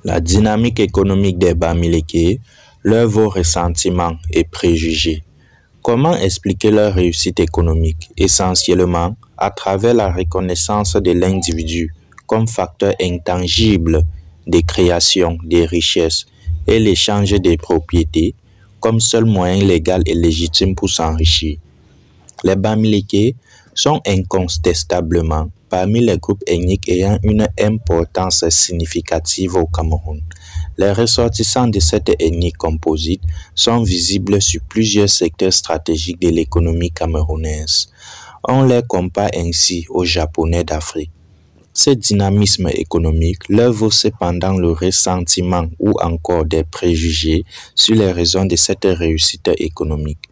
La dynamique économique des Bamileke, leurs ressentiments et préjugés. Comment expliquer leur réussite économique? Essentiellement à travers la reconnaissance de l'individu comme facteur intangible des créations, des richesses et l'échange des propriétés comme seul moyen légal et légitime pour s'enrichir. Les Bamileke sont incontestablement parmi les groupes ethniques ayant une importance significative au Cameroun. Les ressortissants de cette ethnie composite sont visibles sur plusieurs secteurs stratégiques de l'économie camerounaise. On les compare ainsi aux Japonais d'Afrique. Ce dynamisme économique leur vaut cependant le ressentiment ou encore des préjugés sur les raisons de cette réussite économique.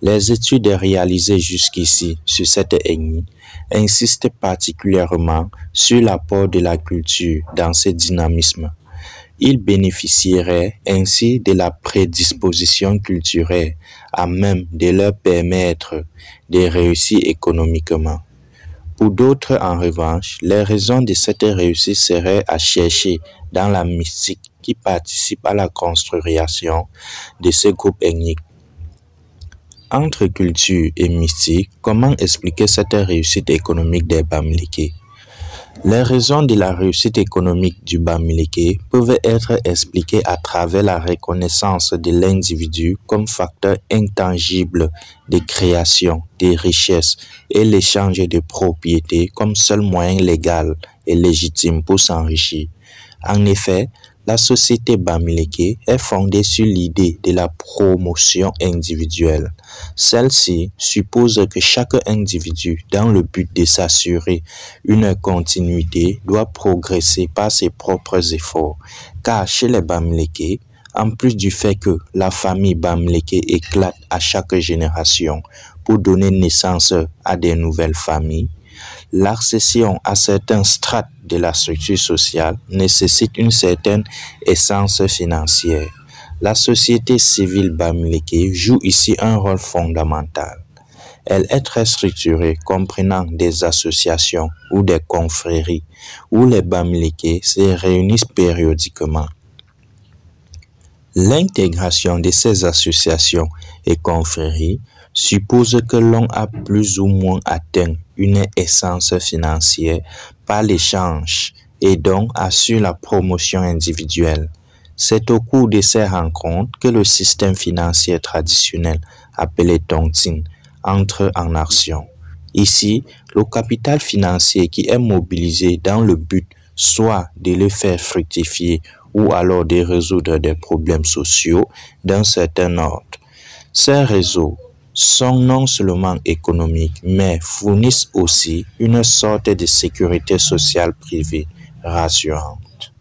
Les études réalisées jusqu'ici sur cette ethnie insistent particulièrement sur l'apport de la culture dans ce dynamisme. Ils bénéficieraient ainsi de la prédisposition culturelle à même de leur permettre de réussir économiquement. Pour d'autres, en revanche, les raisons de cette réussite seraient à chercher dans la mystique qui participe à la construction de ce groupe ethnique. Entre culture et mystique, comment expliquer cette réussite économique des Bamileke? Les raisons de la réussite économique du Bamileke peuvent être expliquées à travers la reconnaissance de l'individu comme facteur intangible de création, de richesses et l'échange de propriétés comme seul moyen légal et légitime pour s'enrichir. En effet, la société Bamileke est fondée sur l'idée de la promotion individuelle. Celle-ci suppose que chaque individu, dans le but de s'assurer une continuité, doit progresser par ses propres efforts. Car chez les Bamileke, en plus du fait que la famille Bamileke éclate à chaque génération pour donner naissance à des nouvelles familles, l'accession à certains strates de la structure sociale nécessite une certaine essence financière. La société civile Bamileke joue ici un rôle fondamental. Elle est très structurée, comprenant des associations ou des confréries où les Bamileke se réunissent périodiquement. L'intégration de ces associations et confréries suppose que l'on a plus ou moins atteint une essence financière par l'échange et donc assure la promotion individuelle. C'est au cours de ces rencontres que le système financier traditionnel appelé tontine entre en action. Ici, le capital financier qui est mobilisé dans le but soit de le faire fructifier ou alors de résoudre des problèmes sociaux d'un certain ordre. Ces réseaux sont non seulement économiques, mais fournissent aussi une sorte de sécurité sociale privée rassurante.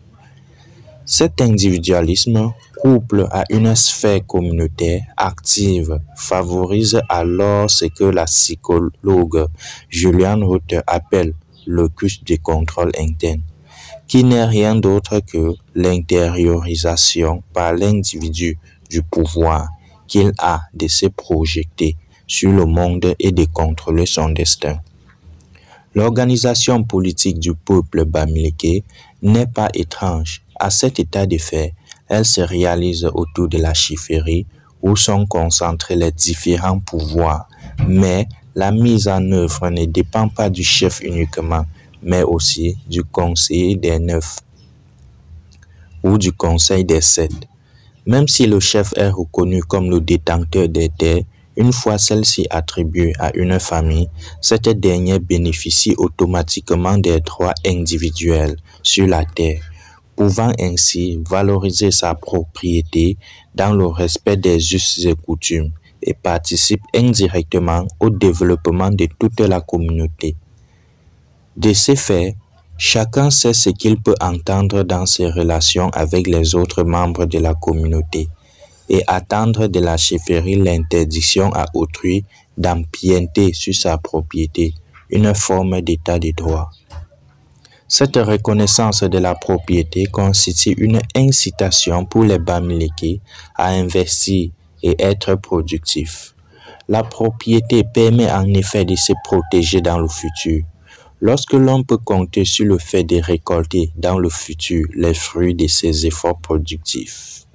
Cet individualisme, couplé à une sphère communautaire active, favorise alors ce que la psychologue Juliane Rutter appelle le culte du contrôle interne, qui n'est rien d'autre que l'intériorisation par l'individu du pouvoir qu'il a de se projeter sur le monde et de contrôler son destin. L'organisation politique du peuple Bamileke n'est pas étrange à cet état de fait. Elle se réalise autour de la chefferie où sont concentrés les différents pouvoirs, mais la mise en œuvre ne dépend pas du chef uniquement, mais aussi du conseiller des 9 ou du conseil des 7. Même si le chef est reconnu comme le détenteur des terres, une fois celle-ci attribuée à une famille, cette dernière bénéficie automatiquement des droits individuels sur la terre, pouvant ainsi valoriser sa propriété dans le respect des us et coutumes et participe indirectement au développement de toute la communauté. De ce fait, chacun sait ce qu'il peut entendre dans ses relations avec les autres membres de la communauté et attendre de la chefferie l'interdiction à autrui d'empiéter sur sa propriété, une forme d'état de droit. Cette reconnaissance de la propriété constitue une incitation pour les Bamileke à investir et être productifs. La propriété permet en effet de se protéger dans le futur. Lorsque l'on peut compter sur le fait de récolter dans le futur les fruits de ses efforts productifs.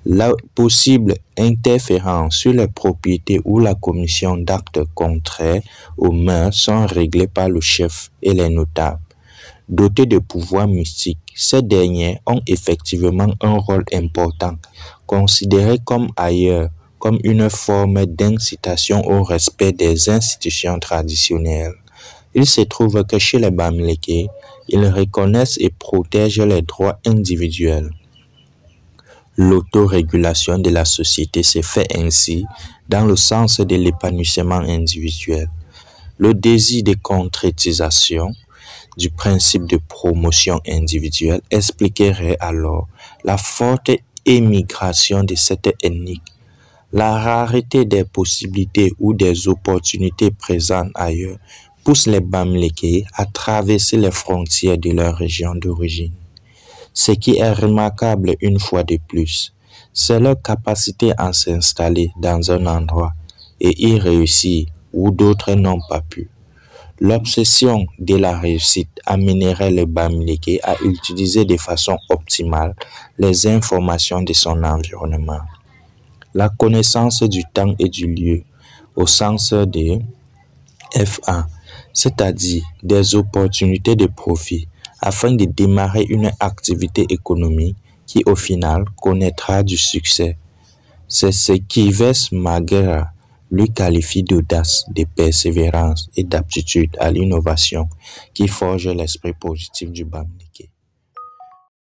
La possible interférence sur les propriétés ou la commission d'actes contraires aux mœurs sont réglés par le chef et les notables. Dotés de pouvoirs mystiques, ces derniers ont effectivement un rôle important, considéré comme ailleurs comme une forme d'incitation au respect des institutions traditionnelles. Il se trouve que chez les Bamileke, ils reconnaissent et protègent les droits individuels. L'autorégulation de la société se fait ainsi dans le sens de l'épanouissement individuel. Le désir de concrétisation du principe de promotion individuelle expliquerait alors la forte émigration de cette ethnie. La rareté des possibilités ou des opportunités présentes ailleurs pousse les Bamileke à traverser les frontières de leur région d'origine. Ce qui est remarquable une fois de plus, c'est leur capacité à s'installer dans un endroit et y réussir où d'autres n'ont pas pu. L'obsession de la réussite amènerait le Bamileke à utiliser de façon optimale les informations de son environnement. La connaissance du temps et du lieu, au sens de FA, c'est-à-dire des opportunités de profit, afin de démarrer une activité économique qui, au final, connaîtra du succès. C'est ce qu'Yves Maguera lui qualifie d'audace, de persévérance et d'aptitude à l'innovation qui forge l'esprit positif du Bamileke.